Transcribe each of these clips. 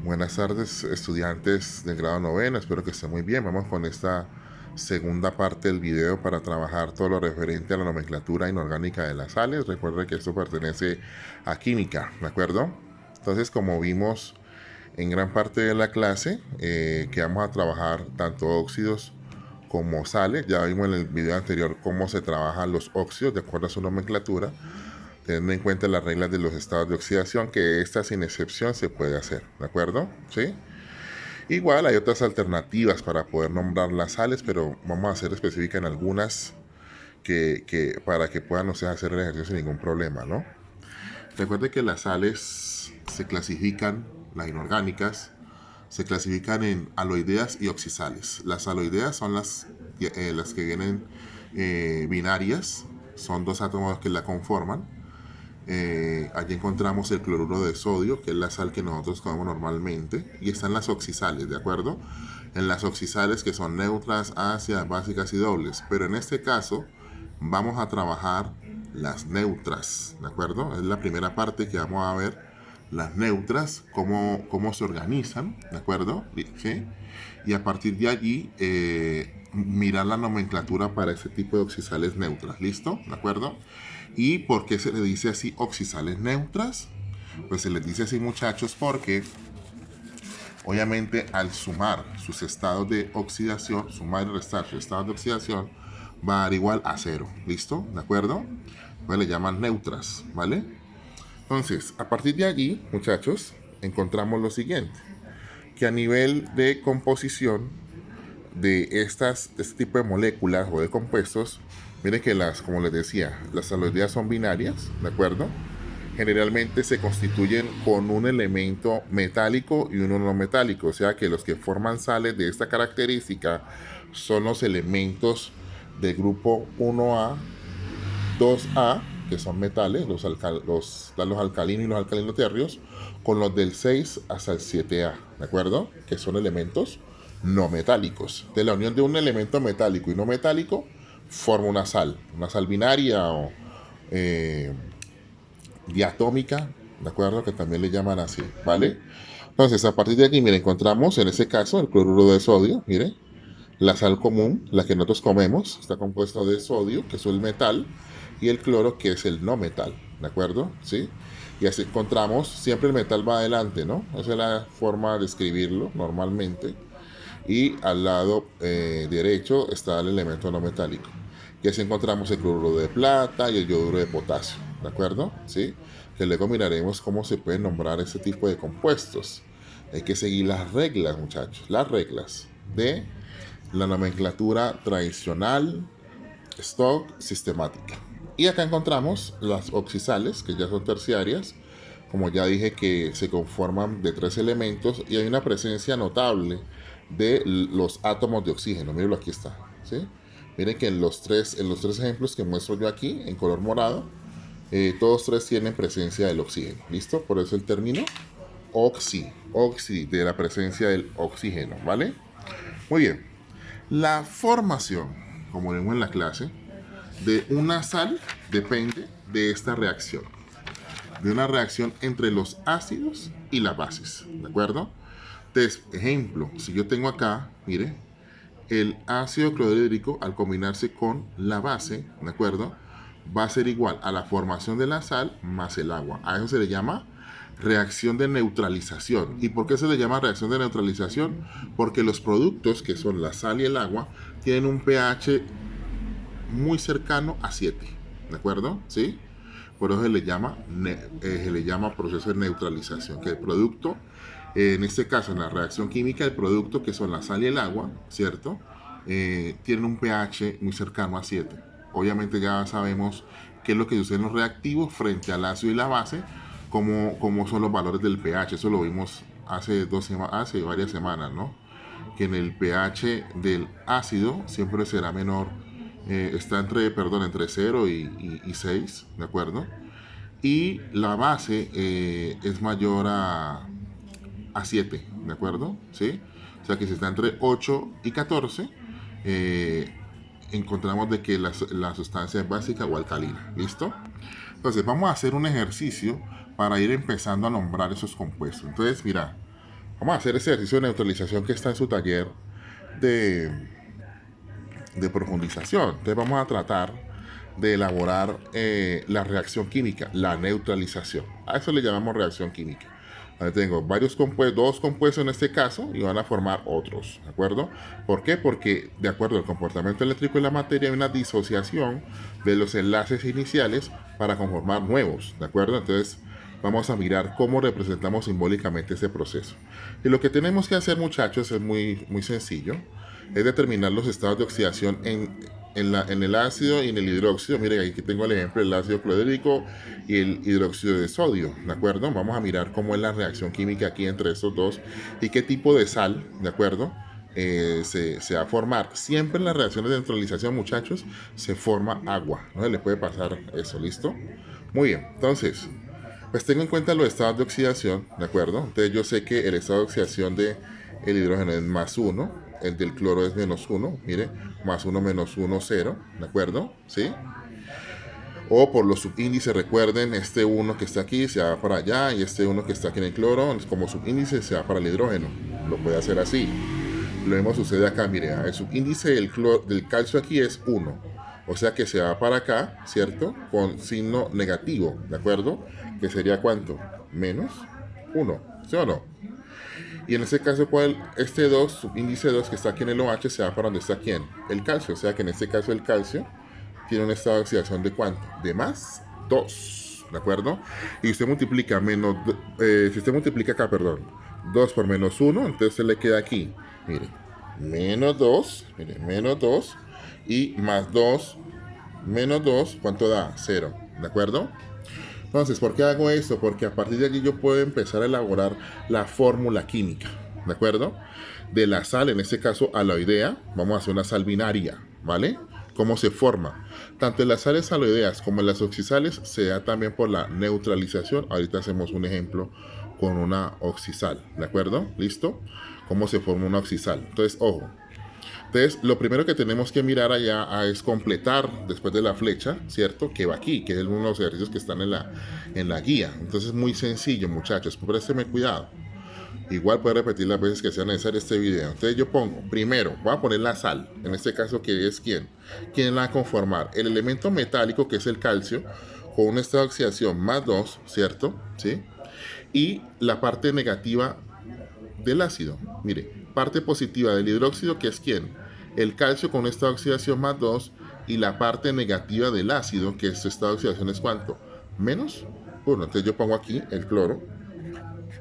Buenas tardes, estudiantes del grado noveno. Espero que estén muy bien. Vamos con esta segunda parte del video para trabajar todo lo referente a la nomenclatura inorgánica de las sales. Recuerden que esto pertenece a química, ¿de acuerdo? Entonces, como vimos en gran parte de la clase, que vamos a trabajar tanto óxidos como sales. Ya vimos en el video anterior cómo se trabajan los óxidos de acuerdo a su nomenclatura, teniendo en cuenta las reglas de los estados de oxidación, que esta sin excepción se puede hacer, ¿de acuerdo? ¿Sí? Igual hay otras alternativas para poder nombrar las sales, pero vamos a ser específica en algunas para que puedan hacer el ejercicio sin ningún problema, ¿no? Recuerde que las sales se clasifican, las inorgánicas, se clasifican en aloideas y oxisales. Las aloideas son las que vienen binarias, son dos átomos que la conforman. Allí encontramos el cloruro de sodio, que es la sal que nosotros comemos normalmente, y están las oxisales, ¿de acuerdo? En las oxisales, que son neutras, ácidas, básicas y dobles, pero en este caso vamos a trabajar las neutras, ¿de acuerdo? Es la primera parte que vamos a ver, las neutras, cómo se organizan, ¿de acuerdo? ¿Sí? Y a partir de allí, mirar la nomenclatura para ese tipo de oxisales neutras, ¿listo? ¿De acuerdo? ¿Y por qué se le dice así oxisales neutras? Pues se les dice así, muchachos, porque obviamente al sumar sus estados de oxidación, sumar y restar sus estados de oxidación, va a dar igual a cero. ¿Listo? ¿De acuerdo? Pues le llaman neutras, ¿vale? Entonces, a partir de allí, muchachos, encontramos lo siguiente, que a nivel de composición de este tipo de moléculas o de compuestos, miren que como les decía, las aloideas son binarias, ¿de acuerdo? Generalmente se constituyen con un elemento metálico y uno no metálico, o sea que los que forman sales de esta característica son los elementos del grupo 1A, 2A, que son metales, los alcalinos y los alcalinoterrios, con los del 6 hasta el 7A, ¿de acuerdo? Que son elementos no metálicos. De la unión de un elemento metálico y no metálico forma una sal binaria o eh, diatómica, ¿de acuerdo? Que también le llaman así, ¿vale? Entonces, a partir de aquí, mire, encontramos en este caso el cloruro de sodio, mire, la sal común, la que nosotros comemos, está compuesta de sodio, que es el metal, y el cloro, que es el no metal, ¿de acuerdo? ¿Sí? Y así encontramos, siempre el metal va adelante, ¿no? Esa es la forma de escribirlo normalmente. Y al lado derecho está el elemento no metálico. Y así encontramos el cloruro de plata y el yoduro de potasio, ¿de acuerdo? ¿Sí? Que luego miraremos cómo se pueden nombrar este tipo de compuestos. Hay que seguir las reglas, muchachos, las reglas de la nomenclatura tradicional, stock, sistemática. Y acá encontramos las oxisales, que ya son terciarias, como ya dije, que se conforman de tres elementos y hay una presencia notable de los átomos de oxígeno. Mírenlo, aquí está, ¿sí? Miren que en los tres ejemplos que muestro yo aquí, en color morado, todos tres tienen presencia del oxígeno. ¿Listo? Por eso el término oxi, de la presencia del oxígeno, ¿vale? Muy bien. La formación, como vemos en la clase, de una sal depende de esta reacción, de una reacción entre los ácidos y las bases, ¿de acuerdo? Entonces, ejemplo, si yo tengo acá, mire, el ácido clorhídrico al combinarse con la base, ¿de acuerdo? Va a ser igual a la formación de la sal más el agua. A eso se le llama reacción de neutralización. ¿Y por qué se le llama reacción de neutralización? Porque los productos, que son la sal y el agua, tienen un pH muy cercano a 7, ¿de acuerdo? ¿Sí? Por eso se le llama proceso de neutralización, que el producto, en este caso en la reacción química, el producto, que son la sal y el agua, ¿cierto? Tienen un pH muy cercano a 7. Obviamente ya sabemos qué es lo que sucede en los reactivos frente al ácido y la base, cómo son los valores del pH. Eso lo vimos hace varias semanas, ¿no? Que en el pH del ácido siempre será menor, está entre 0 y 6, ¿de acuerdo? Y la base es mayor a 7, ¿de acuerdo? ¿Sí? O sea que si está entre 8 y 14, encontramos de que la sustancia es básica o alcalina, ¿listo? Entonces vamos a hacer un ejercicio para ir empezando a nombrar esos compuestos. Entonces, mira, Vamos a hacer ese ejercicio de neutralización que está en su taller de, de profundización. Entonces vamos a tratar de elaborar la reacción química, la neutralización. A eso le llamamos reacción química. Ahí tengo varios compuestos, dos compuestos en este caso, y van a formar otros, ¿de acuerdo? ¿Por qué? Porque de acuerdo al comportamiento eléctrico de la materia hay una disociación de los enlaces iniciales para conformar nuevos, ¿de acuerdo? Entonces vamos a mirar cómo representamos simbólicamente ese proceso. Y lo que tenemos que hacer, muchachos, es muy sencillo, es determinar los estados de oxidación en el ácido y en el hidróxido. Miren, aquí tengo el ejemplo del ácido clorhídrico y el hidróxido de sodio, ¿de acuerdo? Vamos a mirar cómo es la reacción química aquí entre estos dos y qué tipo de sal, ¿de acuerdo? Se va a formar. Siempre en las reacciones de neutralización, muchachos, se forma agua. No se le puede pasar eso, ¿listo? Muy bien, entonces, pues tengo en cuenta los estados de oxidación, ¿de acuerdo? Entonces yo sé que el estado de oxidación de el hidrógeno es +1, el del cloro es -1, mire, +1 -1, 0, ¿de acuerdo? ¿Sí? O por los subíndices, recuerden, este 1 que está aquí se va para allá y este 1 que está aquí en el cloro, como subíndice se va para el hidrógeno. Lo puede hacer así. Lo mismo sucede acá, mire, el subíndice del calcio aquí es 1. O sea que se va para acá, ¿cierto? Con signo negativo, ¿de acuerdo? Que sería ¿cuánto? -1, ¿sí o no? Y en este caso, este 2, subíndice 2 que está aquí en el OH, se va para donde está quién? El calcio. O sea que en este caso el calcio tiene un estado de oxidación de ¿cuánto? De +2, ¿de acuerdo? Y usted multiplica si usted multiplica acá, perdón, 2 por -1, entonces se le queda aquí, mire, -2, mire, -2 y +2, -2, ¿cuánto da? 0, ¿de acuerdo? Entonces, ¿por qué hago esto? Porque a partir de allí yo puedo empezar a elaborar la fórmula química, ¿de acuerdo? De la sal, en este caso aloidea, vamos a hacer una sal binaria, ¿vale? ¿Cómo se forma? Tanto en las sales aloideas como en las oxisales se da también por la neutralización. Ahorita hacemos un ejemplo con una oxisal, ¿de acuerdo? ¿Listo? ¿Cómo se forma una oxisal? Entonces, ojo. Entonces, lo primero que tenemos que mirar allá es completar después de la flecha, ¿cierto? Que va aquí, que es uno de los ejercicios que están en la guía. Entonces, muy sencillo, muchachos. Présteme cuidado. Igual puede repetir las veces que sea necesario este video. Entonces, yo pongo, primero, voy a poner la sal. En este caso, que es ¿quién? ¿Quién la va a conformar? El elemento metálico, que es el calcio, con un estado de oxidación +2, ¿cierto? ¿Sí? Y la parte negativa del ácido. Mire, parte positiva del hidróxido, que es ¿quién? El calcio con un estado de oxidación +2 y la parte negativa del ácido, que su estado de oxidación es ¿cuánto? -1. Entonces yo pongo aquí el cloro,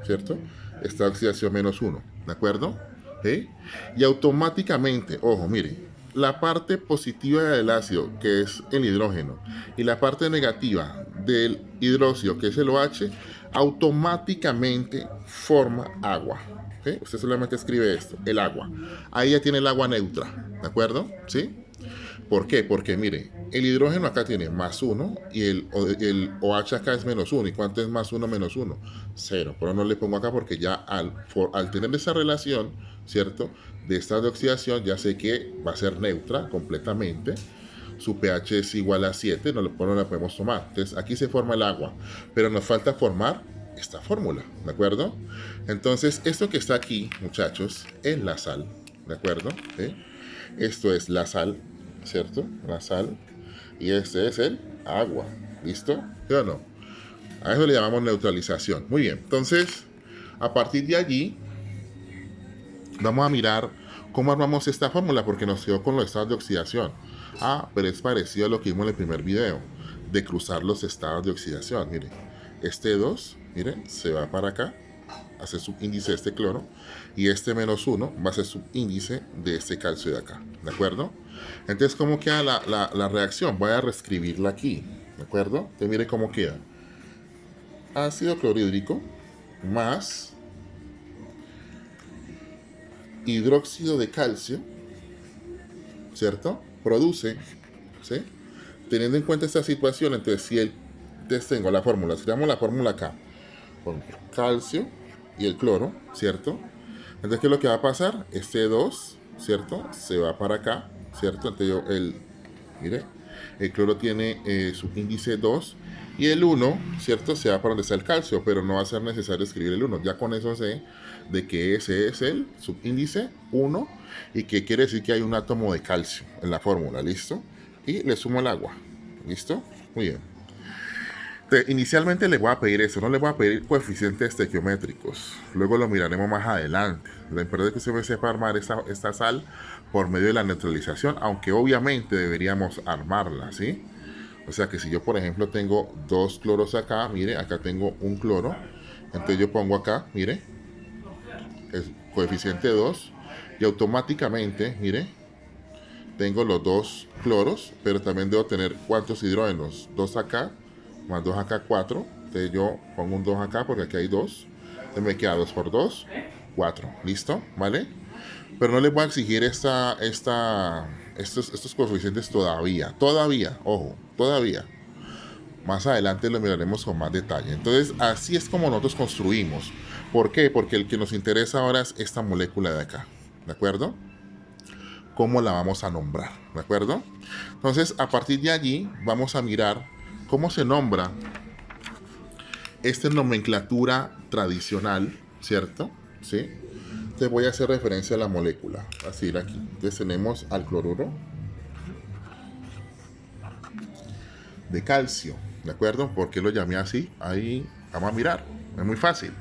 ¿cierto? Estado de oxidación -1, ¿de acuerdo? ¿Sí? Y automáticamente, ojo, mire, la parte positiva del ácido, que es el hidrógeno, y la parte negativa del hidróxido, que es el OH, automáticamente forma agua. ¿Sí? Usted solamente escribe esto, el agua. Ahí ya tiene el agua neutra, ¿de acuerdo? ¿Sí? ¿Por qué? Porque mire, el hidrógeno acá tiene +1 y el OH acá es -1. ¿Y cuánto es +1 menos 1? 0. Pero no le pongo acá porque ya al tener esa relación, ¿cierto? De estado de oxidación, ya sé que va a ser neutra completamente. Su pH es igual a 7, no la podemos tomar. Entonces aquí se forma el agua, pero nos falta formar esta fórmula, ¿de acuerdo? Entonces, esto que está aquí, muchachos, es la sal, ¿de acuerdo? ¿Sí? Esto es la sal, ¿cierto? La sal. Y este es el agua, ¿listo? ¿Sí o no? A eso le llamamos neutralización. Muy bien, entonces, a partir de allí, vamos a mirar cómo armamos esta fórmula, porque nos quedó con los estados de oxidación. Ah, pero es parecido a lo que vimos en el primer video, de cruzar los estados de oxidación. Mire, este 2, miren, se va para acá, hace subíndice de este cloro, y este -1 va a ser subíndice de este calcio de acá, ¿de acuerdo? Entonces, ¿cómo queda la reacción? Voy a reescribirla aquí, ¿de acuerdo? Entonces, mire cómo queda. Ácido clorhídrico más hidróxido de calcio, ¿cierto? Produce, ¿sí? Teniendo en cuenta esta situación, entonces, entonces tengo la fórmula, si damos la fórmula acá, con calcio y el cloro, ¿cierto? Entonces, ¿qué es lo que va a pasar? Este 2, ¿cierto? Se va para acá, ¿cierto? Entonces, mire, el cloro tiene su índice 2 Y el 1, ¿cierto? Se va para donde está el calcio, pero no va a ser necesario escribir el 1. Ya con eso sé de que ese es el subíndice 1 y que quiere decir que hay un átomo de calcio en la fórmula, ¿listo? Y le sumo el agua, ¿listo? Muy bien. Inicialmente le voy a pedir eso, no le voy a pedir coeficientes estequiométricos. Luego lo miraremos más adelante. Lo importante es que se me sepa armar esta sal por medio de la neutralización, aunque obviamente deberíamos armarla, ¿sí? O sea que si yo, por ejemplo, tengo dos cloros acá, mire, acá tengo un cloro. Entonces yo pongo acá, mire, es coeficiente 2. Y automáticamente, mire, tengo los dos cloros, pero también debo tener cuántos hidrógenos. 2 acá, más 2 acá, 4. Entonces yo pongo un 2 acá porque aquí hay 2. Entonces me queda 2 por 2, 4. ¿Listo? ¿Vale? Pero no les voy a exigir estos coeficientes todavía. Todavía, ojo, todavía. Más adelante lo miraremos con más detalle. Entonces, así es como nosotros construimos. ¿Por qué? Porque el que nos interesa ahora es esta molécula de acá. ¿De acuerdo? ¿Cómo la vamos a nombrar? ¿De acuerdo? Entonces, a partir de allí, vamos a mirar cómo se nombra esta nomenclatura tradicional, ¿cierto? ¿Sí? Entonces voy a hacer referencia a la molécula. Así ir aquí. Entonces tenemos al cloruro de calcio. ¿De acuerdo? ¿Por qué lo llamé así? Ahí vamos a mirar. Es muy fácil.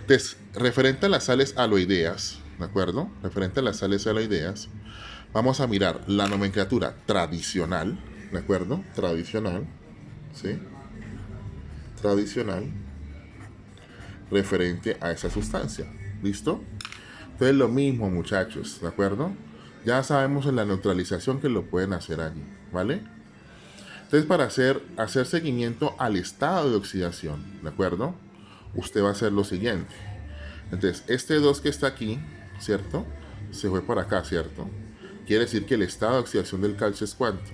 Entonces, referente a las sales aloideas, ¿de acuerdo? Referente a las sales aloideas, vamos a mirar la nomenclatura tradicional, ¿de acuerdo? Tradicional, ¿sí? Tradicional, referente a esa sustancia. ¿Listo? Entonces, lo mismo, muchachos, ¿de acuerdo? Ya sabemos en la neutralización que lo pueden hacer allí, ¿vale? Entonces, para hacer seguimiento al estado de oxidación, ¿de acuerdo? Usted va a hacer lo siguiente. Entonces, este 2 que está aquí, ¿cierto? Se fue por acá, ¿cierto? Quiere decir que el estado de oxidación del calcio es ¿cuánto?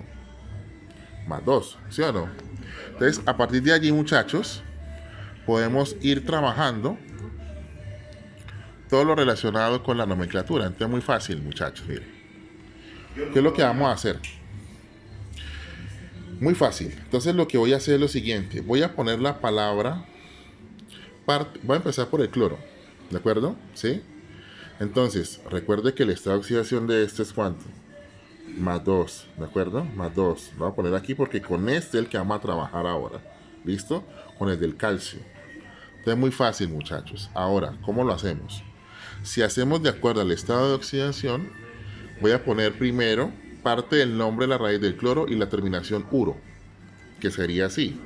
Más 2, ¿sí o no? Entonces, a partir de allí, muchachos, podemos ir trabajando todo lo relacionado con la nomenclatura. Entonces, muy fácil, muchachos, miren. ¿Qué es lo que vamos a hacer? Muy fácil. Entonces lo que voy a hacer es lo siguiente. Voy a poner la palabra... Voy a empezar por el cloro. ¿De acuerdo? ¿Sí? Entonces, recuerde que el estado de oxidación de este es ¿cuánto? Más 2. ¿De acuerdo? Más 2. Lo voy a poner aquí porque con este es el que vamos a trabajar ahora. ¿Listo? Con el del calcio. Entonces, muy fácil, muchachos. Ahora, ¿cómo lo hacemos? Si hacemos de acuerdo al estado de oxidación, voy a poner primero parte del nombre de la raíz del cloro y la terminación uro, que sería así,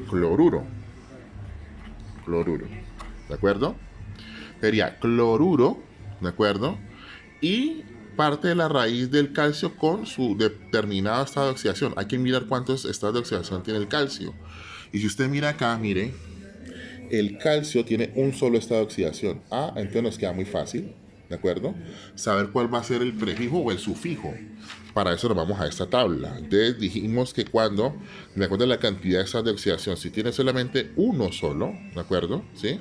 cloruro, cloruro, ¿de acuerdo? Sería cloruro, ¿de acuerdo? Y parte de la raíz del calcio con su determinado estado de oxidación. Hay que mirar cuántos estados de oxidación tiene el calcio. Y si usted mira acá, mire, el calcio tiene un solo estado de oxidación. Ah, entonces nos queda muy fácil, ¿de acuerdo? Saber cuál va a ser el prefijo o el sufijo. Para eso nos vamos a esta tabla. Entonces dijimos que cuando, de acuerdo a la cantidad de estados de oxidación, si tiene solamente uno solo, ¿de acuerdo? ¿Sí?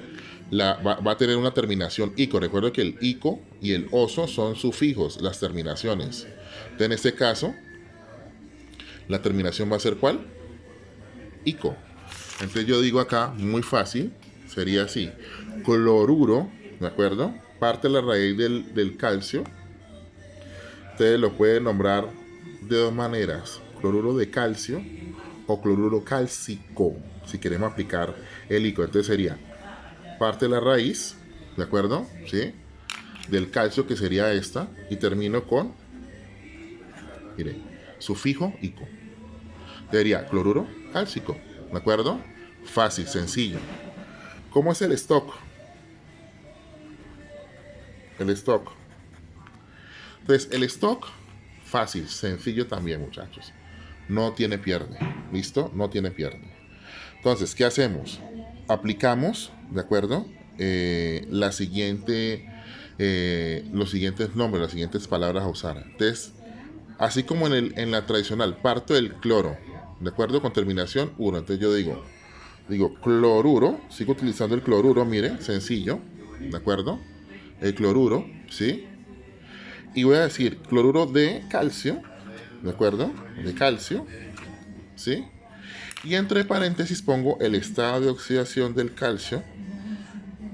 Va a tener una terminación ico. Recuerdo que el ico y el oso son sufijos, las terminaciones. Entonces, en este caso, la terminación va a ser ¿cuál? Ico. Entonces yo digo acá, muy fácil, sería así. Cloruro, ¿de acuerdo? Parte de la raíz del calcio. Ustedes lo pueden nombrar de dos maneras. Cloruro de calcio o cloruro cálcico, si queremos aplicar el ico. Entonces sería parte de la raíz, ¿de acuerdo? ¿Sí? Del calcio, que sería esta. Y termino con, mire, sufijo ico. Sería cloruro cálcico, ¿de acuerdo? Fácil, sencillo. ¿Cómo es el stock? El stock. Entonces, el stock, fácil, sencillo también, muchachos. No tiene pierde. ¿Listo? No tiene pierde. Entonces, ¿qué hacemos? Aplicamos, ¿de acuerdo? Los siguientes nombres, las siguientes palabras a usar. Entonces, así como en la tradicional, parto del cloro, ¿de acuerdo? Con terminación 1. Entonces yo digo cloruro, sigo utilizando el cloruro, mire, sencillo, ¿de acuerdo? El cloruro, ¿sí? Y voy a decir cloruro de calcio, ¿de acuerdo? De calcio, ¿sí? Y entre paréntesis pongo el estado de oxidación del calcio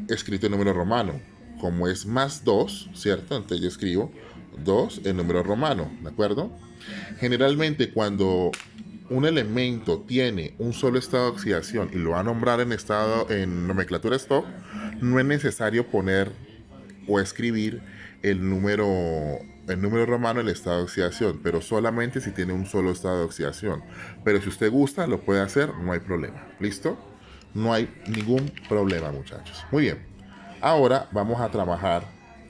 escrito en número romano. Como es más 2, ¿cierto? Entonces yo escribo 2 en número romano, ¿de acuerdo? Generalmente cuando un elemento tiene un solo estado de oxidación y lo va a nombrar en nomenclatura stock, no es necesario poner o escribir el número romano, el estado de oxidación, pero solamente si tiene un solo estado de oxidación. Pero si usted gusta, lo puede hacer, no hay problema. ¿Listo? No hay ningún problema, muchachos. Muy bien. Ahora vamos a trabajar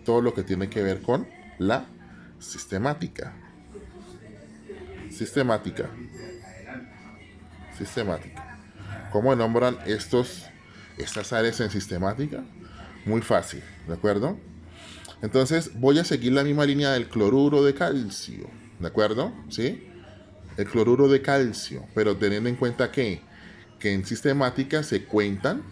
todo lo que tiene que ver con la sistemática. Sistemática. Sistemática. ¿Cómo nombran estas áreas en sistemática? Muy fácil, ¿de acuerdo? Entonces voy a seguir la misma línea del cloruro de calcio, ¿de acuerdo? ¿Sí? El cloruro de calcio, pero teniendo en cuenta que en sistemática se cuentan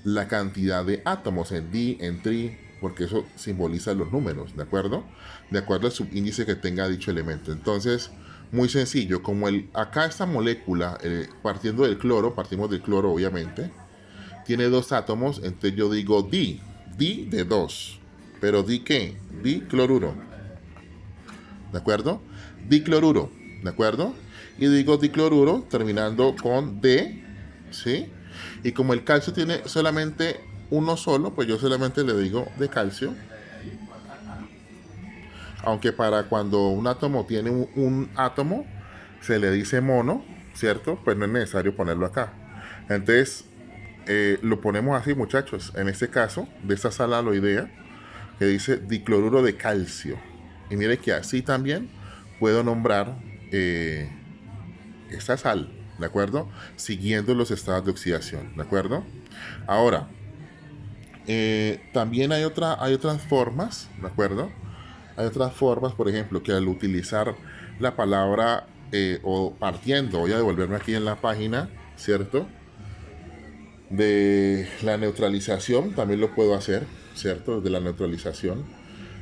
la cantidad de átomos en di, en tri, porque eso simboliza los números, ¿de acuerdo? De acuerdo al subíndice que tenga dicho elemento. Entonces, muy sencillo, como acá esta molécula, partimos del cloro obviamente, tiene dos átomos, entonces yo digo di de 2. Pero ¿di qué? Dicloruro. ¿De acuerdo? Dicloruro. ¿De acuerdo? Y digo dicloruro terminando con D. ¿Sí? Y como el calcio tiene solamente uno solo, pues yo solamente le digo de calcio. Aunque para cuando un átomo tiene un átomo, se le dice mono, ¿cierto? Pues no es necesario ponerlo acá. Entonces, lo ponemos así, muchachos. En este caso, de esta sal aloidea, que dice dicloruro de calcio. Y mire que así también puedo nombrar esta sal, ¿de acuerdo? Siguiendo los estados de oxidación, ¿de acuerdo? Ahora, también hay otras formas, ¿de acuerdo? Hay otras formas, por ejemplo, que al utilizar la palabra o partiendo, voy a devolverme aquí en la página, ¿cierto? De la neutralización, también lo puedo hacer, ¿cierto? De la neutralización,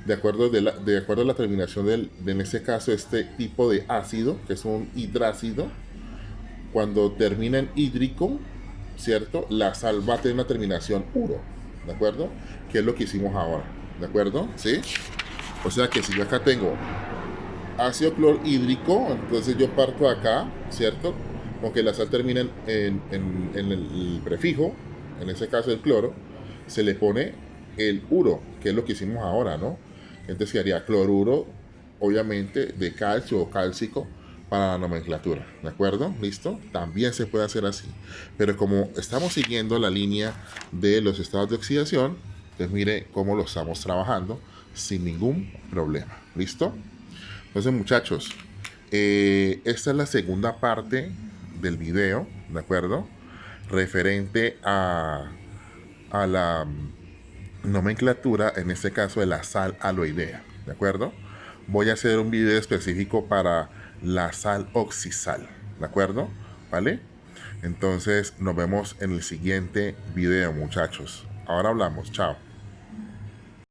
de acuerdo a la terminación en este caso, este tipo de ácido, que es un hidrácido, cuando termina en hídrico, ¿cierto? La sal va a tener una terminación uro, ¿de acuerdo? Que es lo que hicimos ahora, ¿de acuerdo? ¿Sí? O sea que si yo acá tengo ácido clorhídrico, entonces yo parto acá, ¿cierto? Aunque la sal termina en el prefijo, en ese caso el cloro, se le pone el uro, que es lo que hicimos ahora, ¿no? Entonces quedaría cloruro, obviamente, de calcio o cálcico para la nomenclatura, ¿de acuerdo? ¿Listo? También se puede hacer así. Pero como estamos siguiendo la línea de los estados de oxidación, entonces mire cómo lo estamos trabajando sin ningún problema. ¿Listo? Entonces, muchachos, esta es la segunda parte del video, ¿de acuerdo? Referente a la nomenclatura, en este caso de la sal aloidea, ¿de acuerdo? Voy a hacer un video específico para la sal oxisal, ¿de acuerdo? ¿Vale? Entonces, nos vemos en el siguiente video, muchachos. Ahora hablamos, chao.